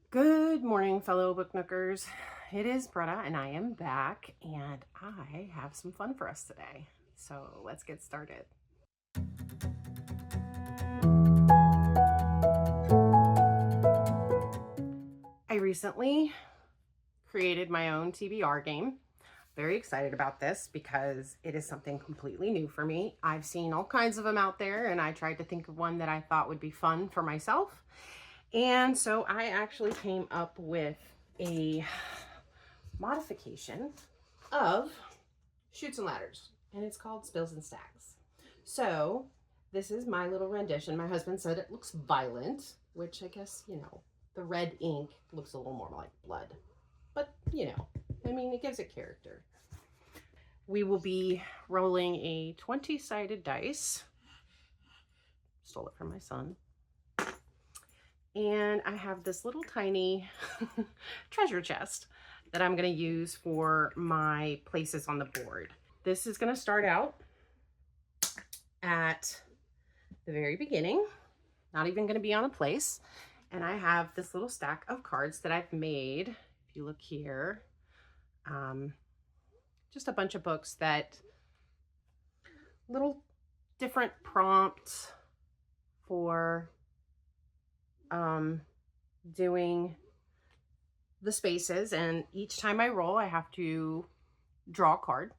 Good morning, fellow book nookers. It is Bretta, and I am back, and I have some fun for us today. So let's get started. I recently created my own TBR game. Very excited about this because it is something completely new for me. I've seen all kinds of them out there, and I tried to think of one that I thought would be fun for myself. And so I actually came up with a modification of Chutes and Ladders, and it's called Spills and Stacks. So this is my little rendition. My husband said it looks violent, which I guess, the red ink looks a little more like blood. But, I mean, it gives it character. We will be rolling a 20-sided dice. Stole it from my son. And I have this little tiny treasure chest that I'm going to use for my places on the board. This is going to start out at the very beginning, not even going to be on a place. And I have this little stack of cards that I've made. If you look here, just a bunch of books that little different prompts for doing the spaces, and each time I roll I have to draw a card,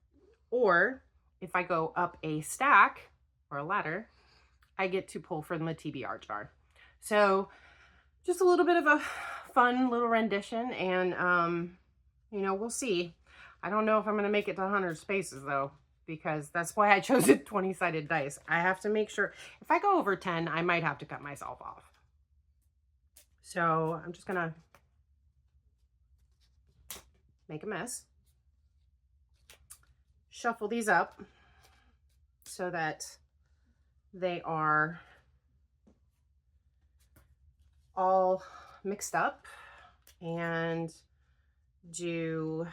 or if I go up a stack or a ladder I get to pull from the TBR jar. So just a little bit of a fun little rendition, and we'll see. I don't know if I'm going to make it to 100 spaces though, because that's why I chose a 20-sided dice. I have to make sure if I go over 10 I might have to cut myself off. So I'm just gonna make a mess, shuffle these up so that they are all mixed up, and do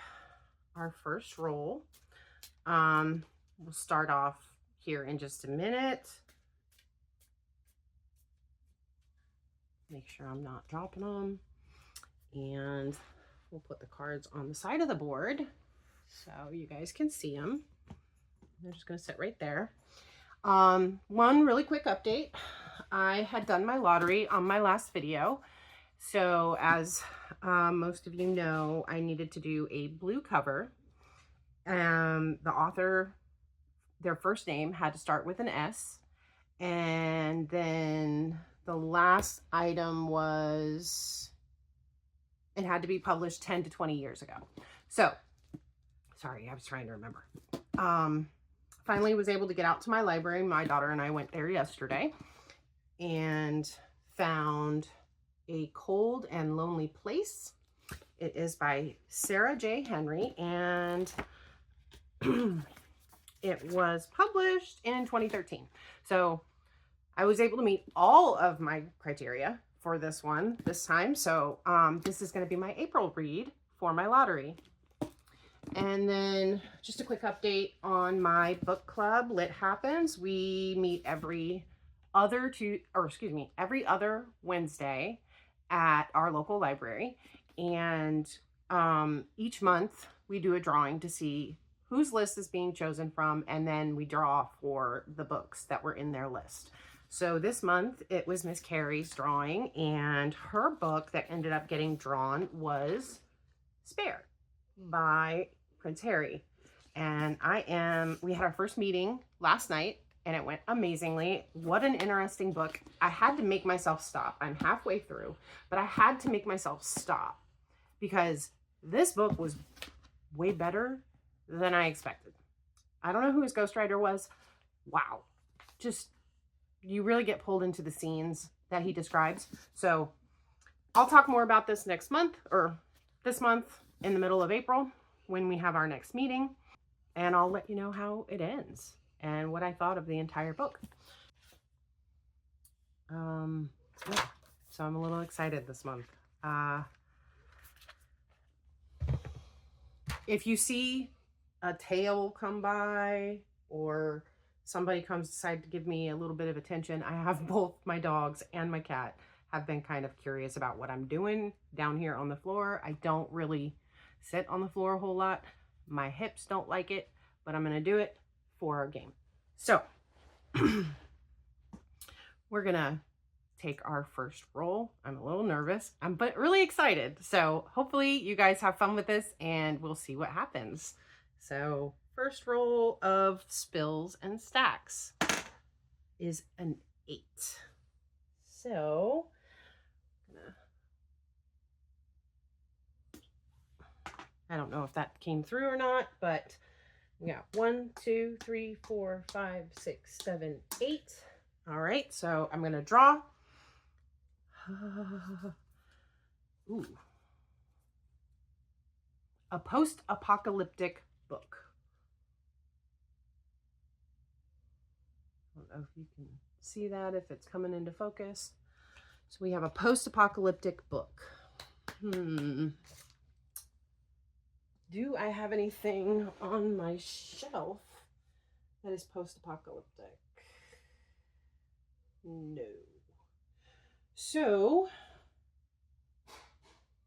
our first roll. We'll start off here in just a minute. Make sure I'm not dropping them, and we'll put the cards on the side of the board so you guys can see them. They're just going to sit right there. One really quick update. I had done my lottery on my last video. So as most of you know, I needed to do a blue cover. The author, their first name had to start with an S. And then the last item was, it had to be published 10 to 20 years ago. So, sorry, I was trying to remember. Finally was able to get out to my library. My daughter and I went there yesterday and found A Cold and Lonely Place. It is by Sarah J. Henry, and it was published in 2013. So I was able to meet all of my criteria for this one this time. So this is going to be my April read for my lottery. And then just a quick update on my book club, Lit Happens. We meet every other Wednesday at our local library. And each month we do a drawing to see whose list is being chosen from, and then we draw for the books that were in their list. So this month it was Miss Carrie's drawing, and her book that ended up getting drawn was Spare by Prince Harry. And we had our first meeting last night and it went amazingly. What an interesting book. I had to make myself stop. I'm halfway through, but I had to make myself stop because this book was way better than I expected. I don't know who his ghostwriter was. Wow. Just, you really get pulled into the scenes that he describes. So I'll talk more about this next month, or this month in the middle of April when we have our next meeting, and I'll let you know how it ends and what I thought of the entire book. Yeah, so I'm a little excited this month. If you see a tail come by or somebody comes decide to give me a little bit of attention, I have both my dogs and my cat have been kind of curious about what I'm doing down here on the floor. I don't really sit on the floor a whole lot. My hips don't like it, but I'm going to do it for our game. So we're going to take our first roll. I'm a little nervous, but really excited. So hopefully you guys have fun with this and we'll see what happens. So first roll of spills and stacks is an 8. So I don't know if that came through or not, but we got 1, 2, 3, 4, 5, 6, 7, 8. All right, so I'm gonna draw. Ooh. A post-apocalyptic book. I don't know if you can see that, if it's coming into focus. So we have a post-apocalyptic book. Do I have anything on my shelf that is post-apocalyptic? No. So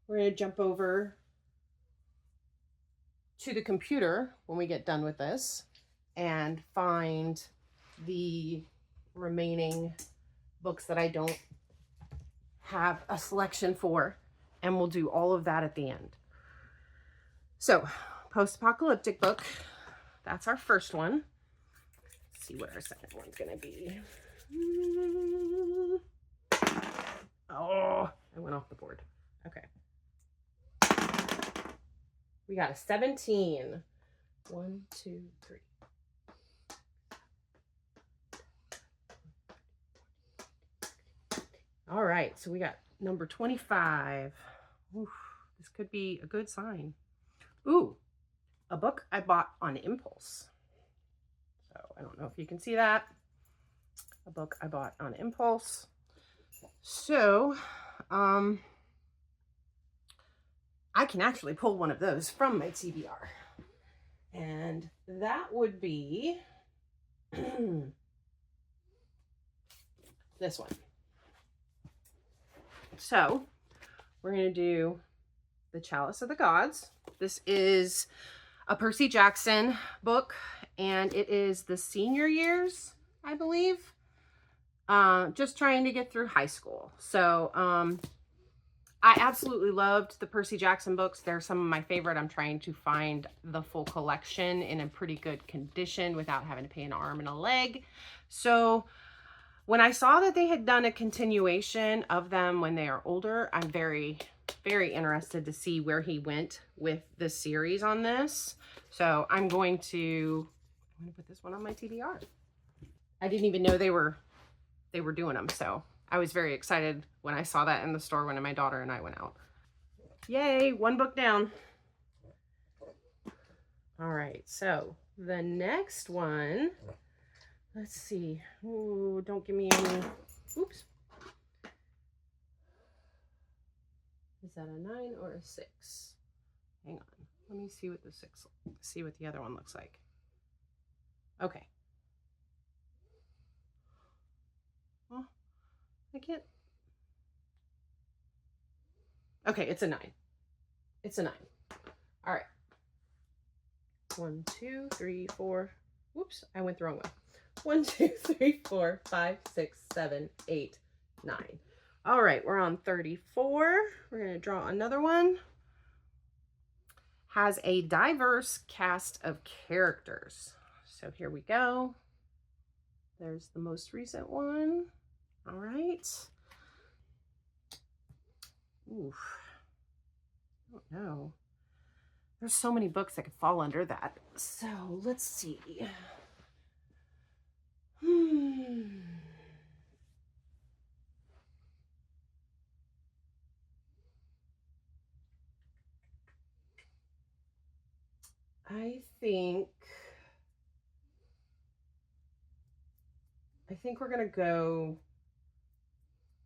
we're going to jump over to the computer when we get done with this and find the remaining books that I don't have a selection for, and we'll do all of that at the end. So, post-apocalyptic book, that's our first one. Let's see what our second one's gonna be. Oh, I went off the board. Okay. We got a 17. 1, 2, 3. All right, so we got number 25. Oof, this could be a good sign. Ooh, a book I bought on impulse. So I don't know if you can see that. A book I bought on impulse. So, I can actually pull one of those from my TBR. And that would be this one. So we're going to do The Chalice of the Gods. This is a Percy Jackson book, and it is the senior years, I believe. Just trying to get through high school. So I absolutely loved the Percy Jackson books. They're some of my favorite. I'm trying to find the full collection in a pretty good condition without having to pay an arm and a leg. So when I saw that they had done a continuation of them when they are older, I'm very, very interested to see where he went with the series on this. So I'm going to put this one on my TBR. I didn't even know they were doing them. So I was very excited when I saw that in the store when my daughter and I went out. Yay, one book down. All right, so the next one, let's see. Ooh, don't give me any, oops. Is that a 9 or a 6? Hang on, let me see what the 6, see what the other one looks like. Okay. Well, I can't. Okay, it's a 9. It's a 9. All right. 1, 2, 3, 4. Whoops, I went the wrong way. 1, 2, 3, 4, 5, 6, 7, 8, 9. All right, we're on 34. We're going to draw another one. Has a diverse cast of characters. So here we go. There's the most recent one. All right. Oof. I don't know. There's so many books that could fall under that. So let's see. I think we're going to go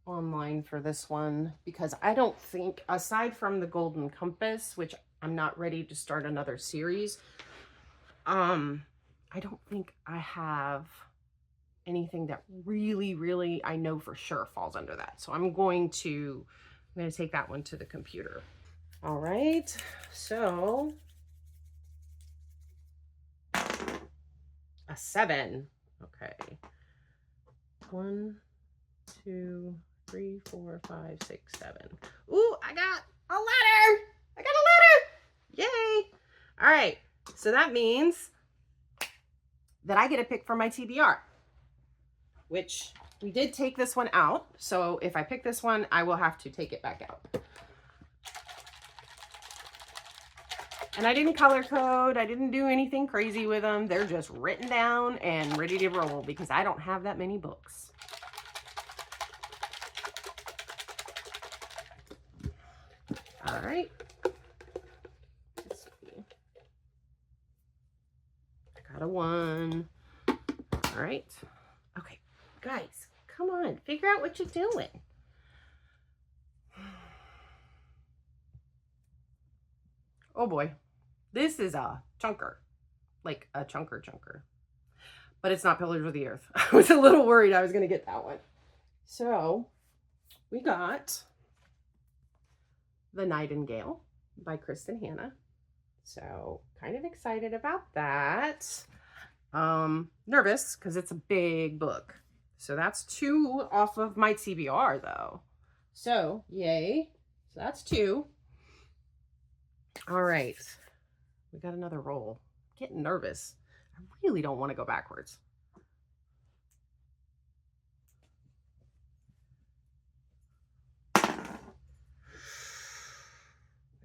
online for this one because I don't think, aside from the Golden Compass, which I'm not ready to start another series, I don't think I have anything that really, really I know for sure falls under that. So I'm going to take that one to the computer. All right, so a 7. Okay. 1, 2, 3, 4, 5, 6, 7. Ooh, I got a letter. I got a letter. Yay. All right. So that means that I get a pick for my TBR, which we did take this one out. So if I pick this one, I will have to take it back out. And I didn't color code. I didn't do anything crazy with them. They're just written down and ready to roll because I don't have that many books. All right. Let's see. I got a 1. All right. Okay, guys, come on. Figure out what you're doing. Oh boy. This is a chunker. Like a chunker. But it's not Pillars of the Earth. I was a little worried I was going to get that one. So we got The Nightingale by Kristen Hanna. So kind of excited about that. Nervous because it's a big book. So that's 2 off of my TBR though. So yay. So that's 2. All right. We got another roll. I'm getting nervous. I really don't want to go backwards.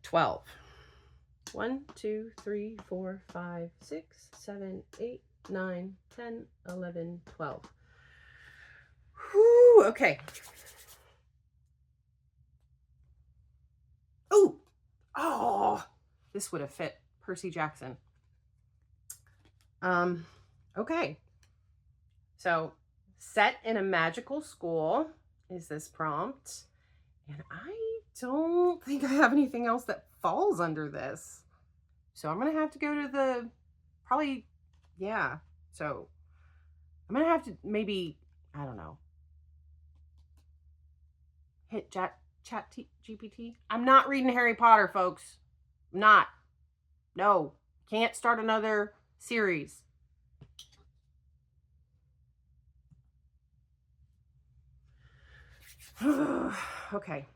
12. 1, 2, 3, 4, 5, 6, 7, 8, 9, 10, 11, 12. Whew, okay. Oh, this would have fit Percy Jackson. Okay. So, set in a magical school is this prompt. And I don't think I have anything else that falls under this. So I'm going to have to go to the, probably, yeah. So I'm going to have to maybe, I don't know, hit chat GPT. I'm not reading Harry Potter, folks. I'm not. No, can't start another series. Okay.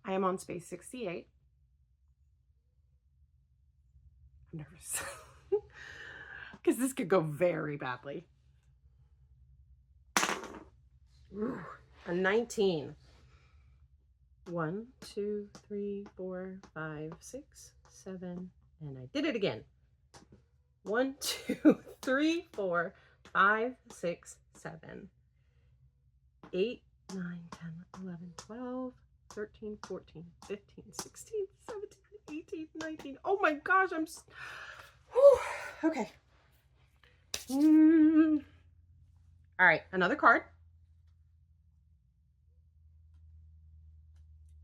I am on space 68. I'm nervous. Because this could go very badly. Ooh, a 19. 1, 2, 3, 4, 5, 6, 7, and I did it again. 1, 2, 3, 4, 5, 6, 7, 8, 9, 10, 11, 12, 13, 14, 15, 16, 17, 18, 19. Oh my gosh, I'm... Whew. Okay. All right, another card.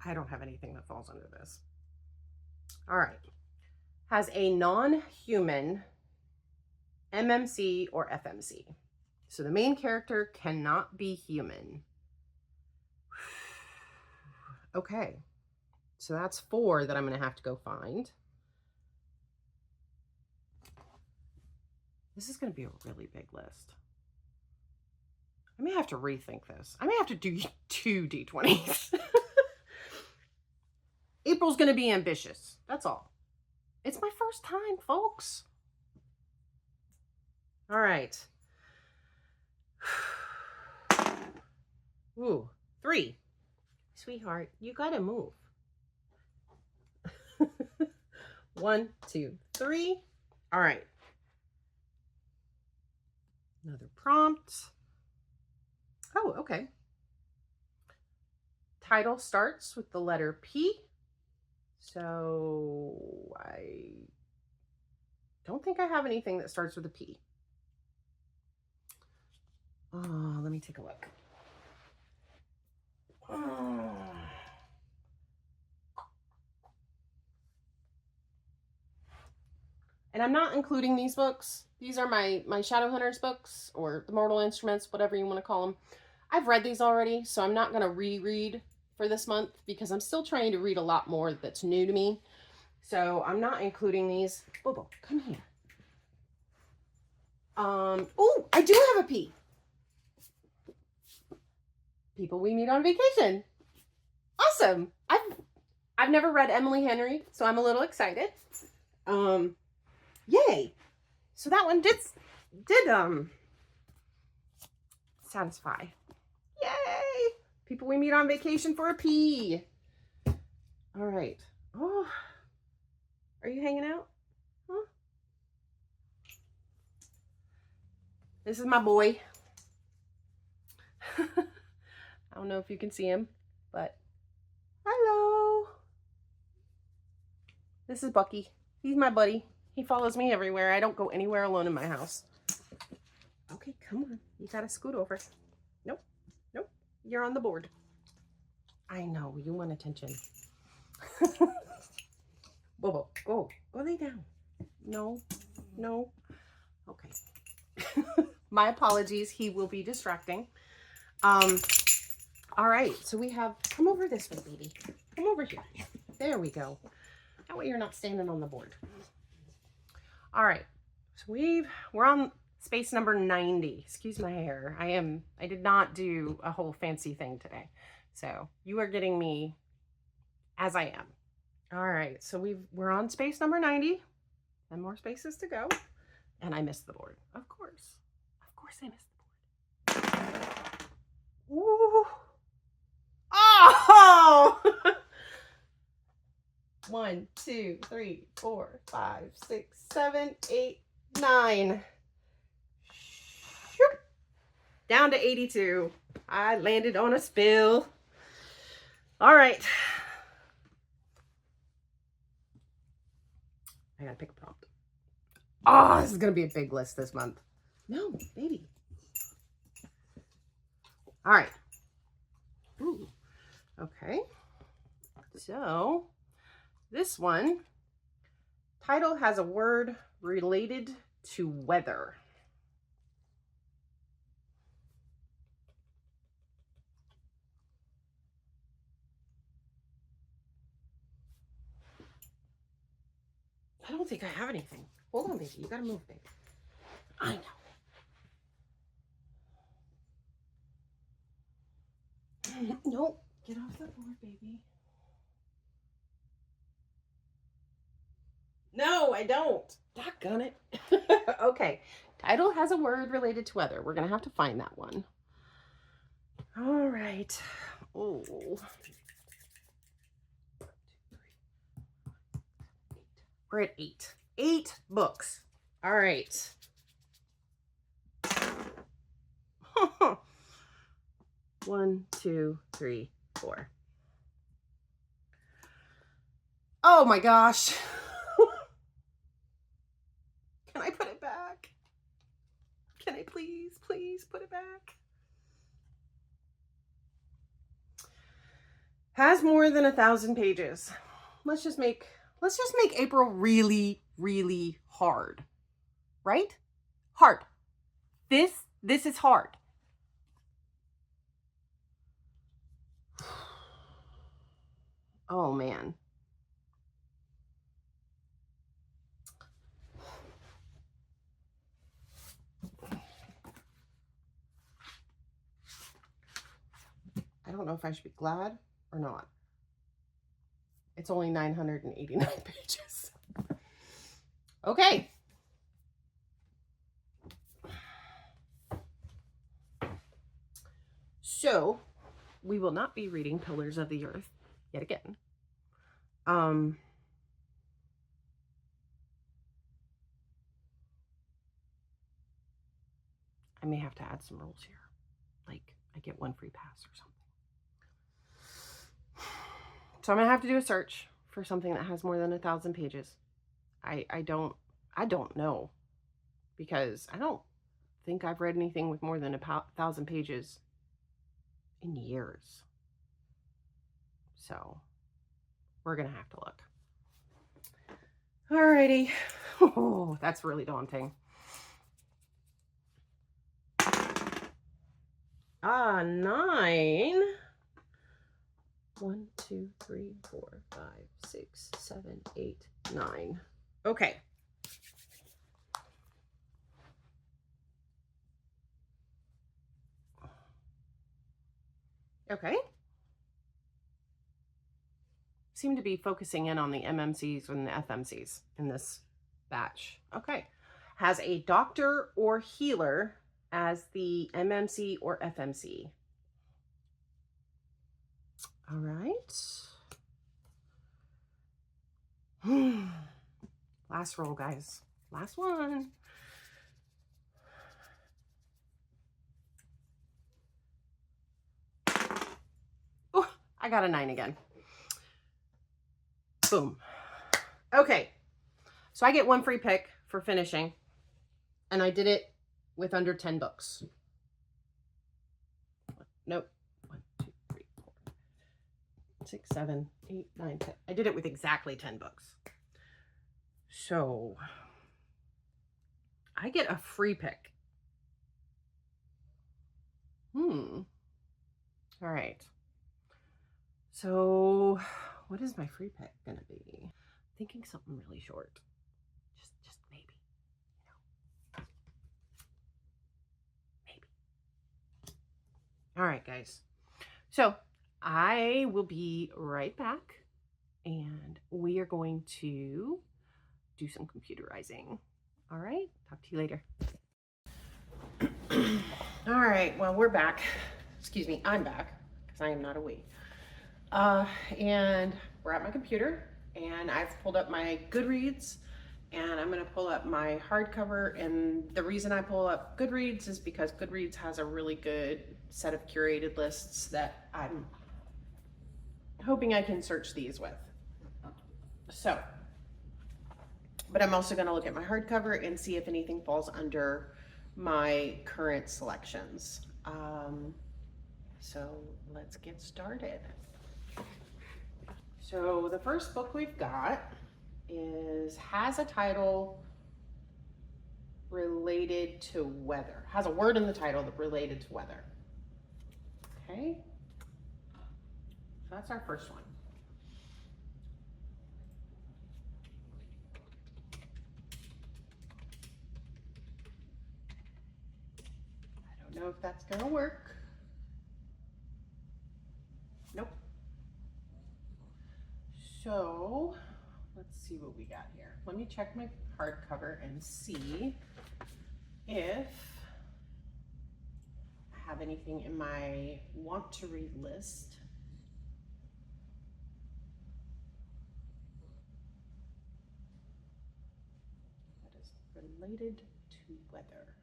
I don't have anything that falls under this. All right. Has a non-human MMC or FMC. So the main character cannot be human. Okay. So that's 4 that I'm going to have to go find. This is going to be a really big list. I may have to rethink this. I may have to do 2 D20s. April's going to be ambitious. That's all. It's my first time, folks. All right. Ooh, 3. Sweetheart, you got to move. 1, 2, 3. All right. Another prompt. Oh, okay. Title starts with the letter P. So I don't think I have anything that starts with a P. Oh, let me take a look. Oh. And I'm not including these books These are my Shadowhunters books, or the Mortal Instruments, whatever you want to call them. I've read these already, so I'm not going to reread for this month because I'm still trying to read a lot more that's new to me. So I'm not including these. Bobo, come here. Oh, I do have a P. People we meet on vacation. Awesome. I've never read Emily Henry, so I'm a little excited. Yay. So that one did satisfy. Yay! People we meet on vacation for a P. All right. Oh, are you hanging out? Huh? This is my boy. I don't know if you can see him, but hello. This is Bucky. He's my buddy. He follows me everywhere. I don't go anywhere alone in my house. Okay, come on. You gotta scoot over. Nope. Nope. You're on the board. I know. You want attention. Bobo, go. Go lay down. No. No. Okay. My apologies. He will be distracting. All right. So we have... Come over this way, baby. Come over here. There we go. That way you're not standing on the board. All right. So we're on space number 90. Excuse my hair. I did not do a whole fancy thing today. So you are getting me as I am. All right. So we're on space number 90. 10 more spaces to go. And I missed the board. Of course. Of course I missed the board. Ooh. Oh! 1, 2, 3, 4, 5, 6, 7, 8, 9. Shoop. Down to 82. I landed on a spill. All right. I gotta pick a prompt. Oh, this is gonna be a big list this month. No, baby. All right. Ooh. Okay. So this one, title has a word related to weather. I don't think I have anything. Hold on, baby. You gotta move, baby. I know. Nope. Get off the board, baby. No, I don't. Doggone it. Okay. Title has a word related to weather. We're going to have to find that one. All right. Oh. We're at 8. 8 books. All right. 1, 2, 3, 4. Oh my gosh. Can I put it back? Can I please put it back? Has more than 1,000 pages. Let's just make April really, really hard. Right? Hard. This is hard. Oh man. I don't know if I should be glad or not. It's only 989 pages. Okay. So, we will not be reading Pillars of the Earth yet again. I may have to add some rules here. Like, I get 1 free pass or something. So I'm gonna have to do a search for something that has more than 1,000 pages. I don't know, because I don't think I've read anything with more than 1,000 pages in years. So we're gonna have to look. Alrighty. Oh, that's really daunting. 9. 1, 2, 3, 4, 5, 6, 7, 8, 9. Okay. Okay. Seem to be focusing in on the MMCs and the FMCs in this batch. Okay. Has a doctor or healer as the MMC or FMC. All right. Last roll, guys. Last one. Oh, I got a 9 again. Boom. Okay. So I get 1 free pick for finishing. And I did it with under 10 books. Nope. 1, 2, 3, 4, 6, 7, 8, 9, 10. I did it with exactly 10 books. So I get a free pick. All right. So what is my free pick gonna be? Thinking something really short. Just maybe. You know. Maybe. All right, guys. So I will be right back and we are going to do some computerizing. All right, talk to you later. All right, well, we're back. Excuse me, I'm back because I am not a we. And we're at my computer and I've pulled up my Goodreads and I'm going to pull up my hardcover. And the reason I pull up Goodreads is because Goodreads has a really good set of curated lists that I'm hoping I can search these with. So, but I'm also going to look at my hardcover and see if anything falls under my current selections. So let's get started. So the first book we've got has a title related to weather. Has a word in the title that related to weather. Okay, so that's our first one. I don't know if that's gonna work. Nope. So let's see what we got here. Let me check my hardcover and see if I have anything in my want to read list. That is related to weather.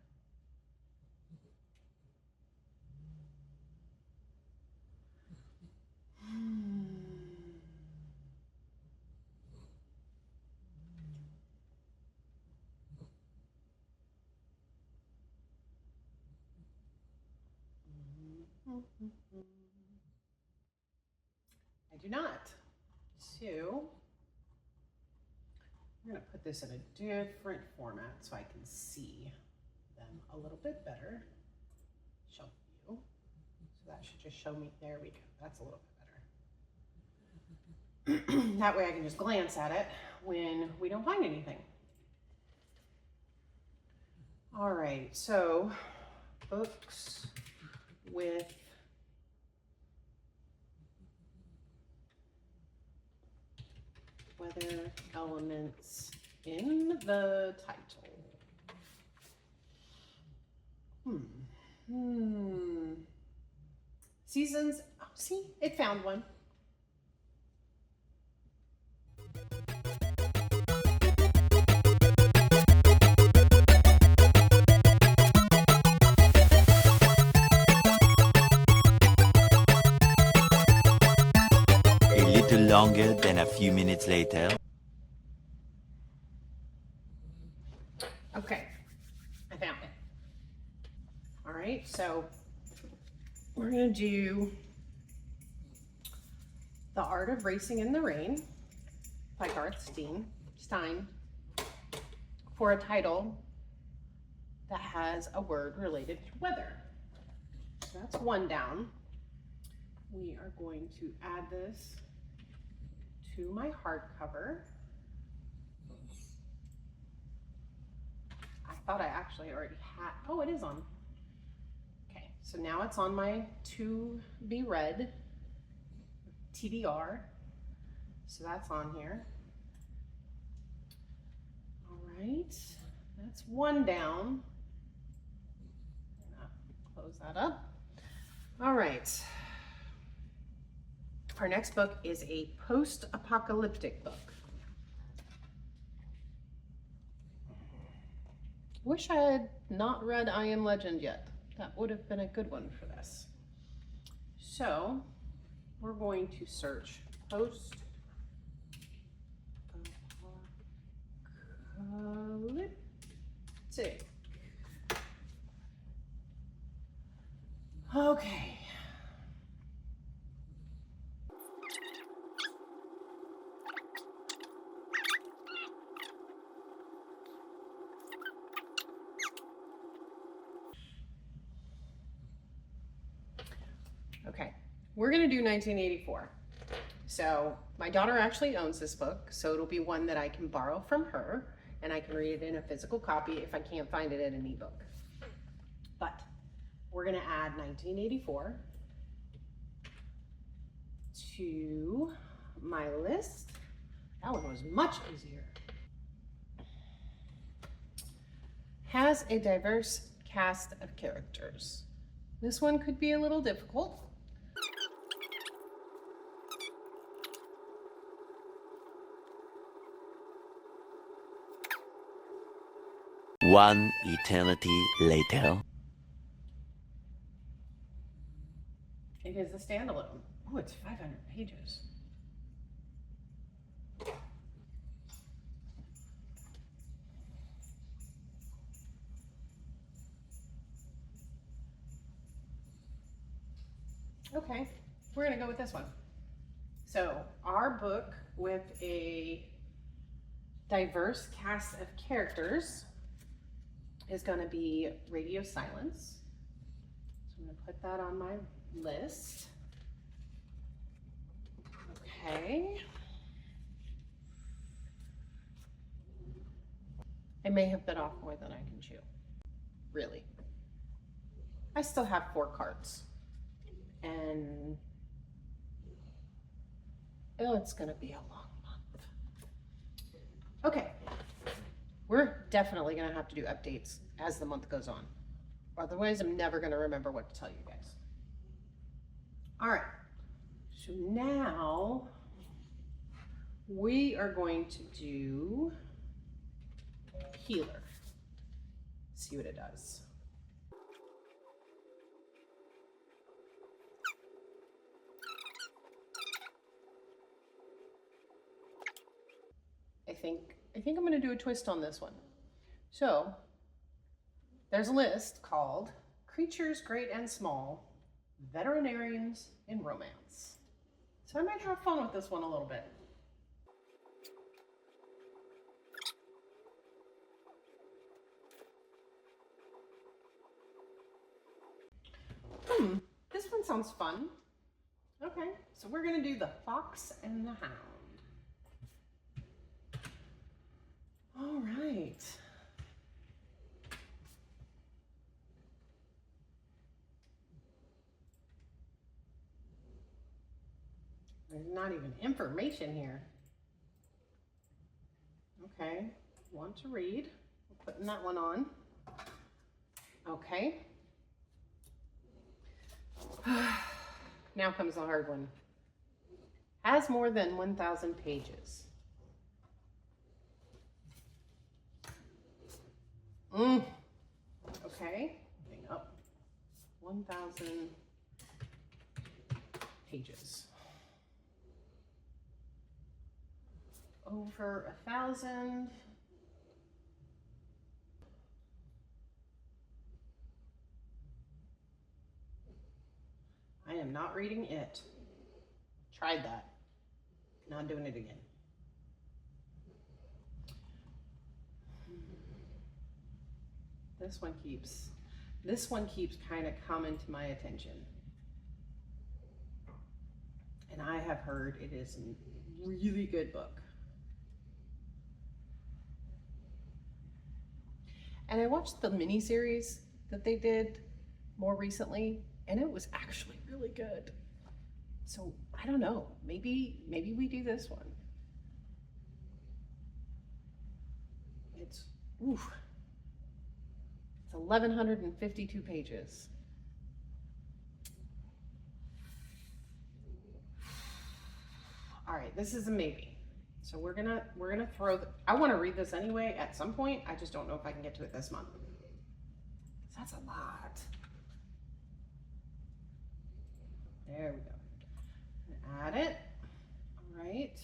I do not. So I'm going to put this in a different format so I can see them a little bit better. Show you. So that should just show me. There we go. That's a little bit better. That way I can just glance at it when we don't find anything. All right. So books with weather elements in the title. Seasons. Oh, see, it found one. A little longer than a few minutes later. Okay, I found it. All right, so we're gonna do The Art of Racing in the Rain by Garth Stein for a title that has a word related to weather. so that's one down. We are going to add this to my hardcover. I thought I actually already had, oh, it is on. Okay, so now it's on my to be read TBR. So that's on here. All right, that's one down. Close that up. All right. Our next book is a post-apocalyptic book. Wish I had not read I Am Legend yet. That would have been a good one for this. So we're going to search post-apocalyptic. Okay. Okay, we're gonna do 1984. So my daughter actually owns this book, so it'll be one that I can borrow from her, and I can read it in a physical copy if I can't find it in an ebook. But we're gonna add 1984 to my list. That one was much easier. Has a diverse cast of characters. This one could be a little difficult. One eternity later. It is a standalone. Oh, it's 500 pages. Okay, we're gonna go with this one. So our book with a diverse cast of characters is gonna be Radio Silence. So I'm gonna put that on my list. Okay. I may have bit off more than I can chew. Really. I still have 4 cards. And oh, it's gonna be a long month. Okay. We're definitely gonna have to do updates as the month goes on. Otherwise, I'm never gonna remember what to tell you guys. All right, so now we are going to do Healer. See what it does. I think I'm gonna do a twist on this one. So there's a list called Creatures Great and Small, Veterinarians in Romance. So I might have fun with this one a little bit. This one sounds fun. Okay, so we're gonna do The Fox and the Hound. All right. There's not even information here. Okay, want to read. We're putting that one on. Okay. Now comes the hard one. Has more than 1,000 pages. Okay, hang up. 1,000 pages. Over 1,000. I am not reading it. Tried that. Not doing it again. This one keeps This one keeps kind of coming to my attention. And I have heard it is a really good book. And I watched the miniseries that they did more recently, and it was actually really good. So I don't know, maybe we do this one. It's 1,152 pages. All right, this is a maybe. So we're gonna throw. I want to read this anyway at some point. I just don't know if I can get to it this month. That's a lot. There we go. Add it. All right.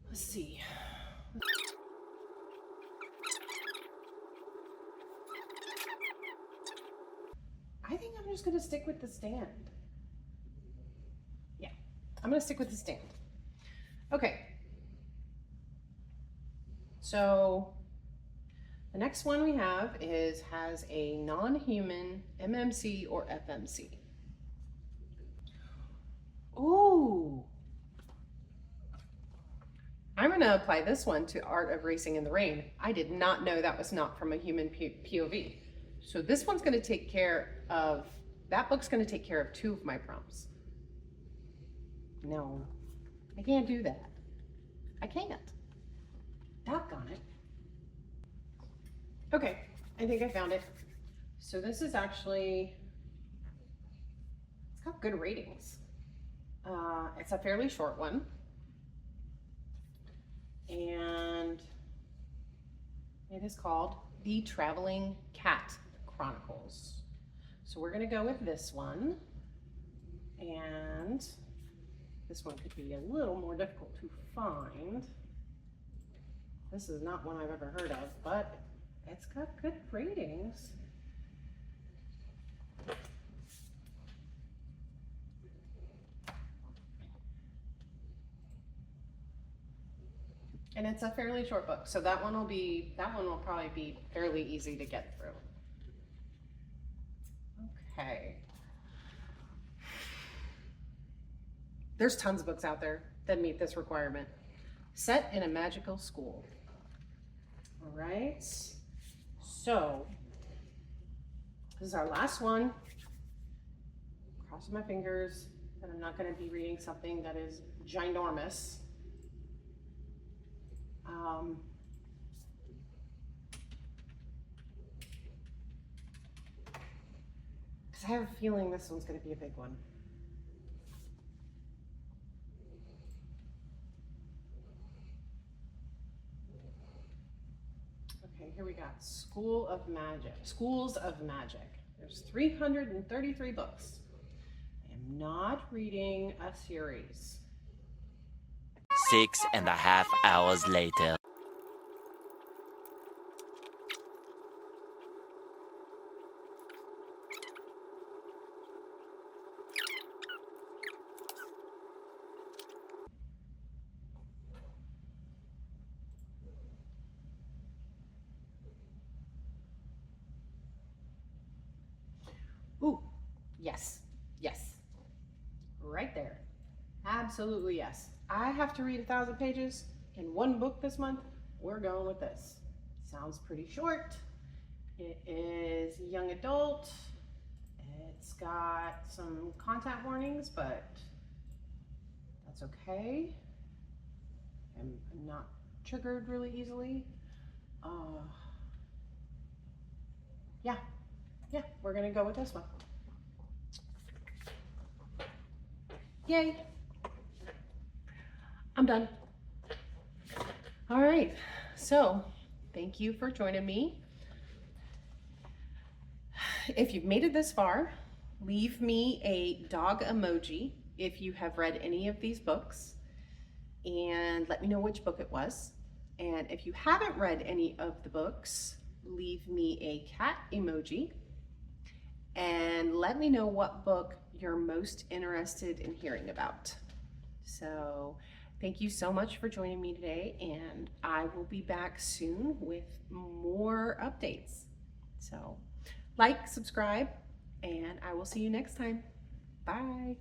Let's see. I think I'm just gonna stick with the stand. Yeah, I'm gonna stick with the stand. Okay. So the next one we have has a non-human MMC or FMC. Ooh. I'm going to apply this one to Art of Racing in the Rain. I did not know that was not from a human POV. So this one's going to take care of, that book's going to take care of 2 of my prompts. No, I can't do that. I can't. Doggone it. Okay, I think I found it. So this is actually, it's got good ratings. It's a fairly short one. And it is called The Traveling Cat Chronicles. So we're gonna go with this one. And this one could be a little more difficult to find. This is not one I've ever heard of, but it's got good ratings. And it's a fairly short book, so that one will probably be fairly easy to get through. Okay. There's tons of books out there that meet this requirement. Set in a magical school. All right. So this is our last one. Crossing my fingers that I'm not going to be reading something that is ginormous. Because I have a feeling this one's going to be a big one. Okay, here we got Schools of Magic. There's 333 books. I am not reading a series. 6.5 hours later. Ooh, yes, right there. Absolutely yes. I have to read 1,000 pages in one book this month. We're going with this. Sounds pretty short. It is young adult. It's got some content warnings, but that's okay. I'm not triggered really easily. Yeah, we're gonna go with this one. Yay. I'm done. All right, so thank you for joining me. If you've made it this far, leave me a dog emoji if you have read any of these books, and let me know which book it was. And if you haven't read any of the books, leave me a cat emoji, and let me know what book you're most interested in hearing about. So thank you so much for joining me today, and I will be back soon with more updates. So like, subscribe, and I will see you next time. Bye.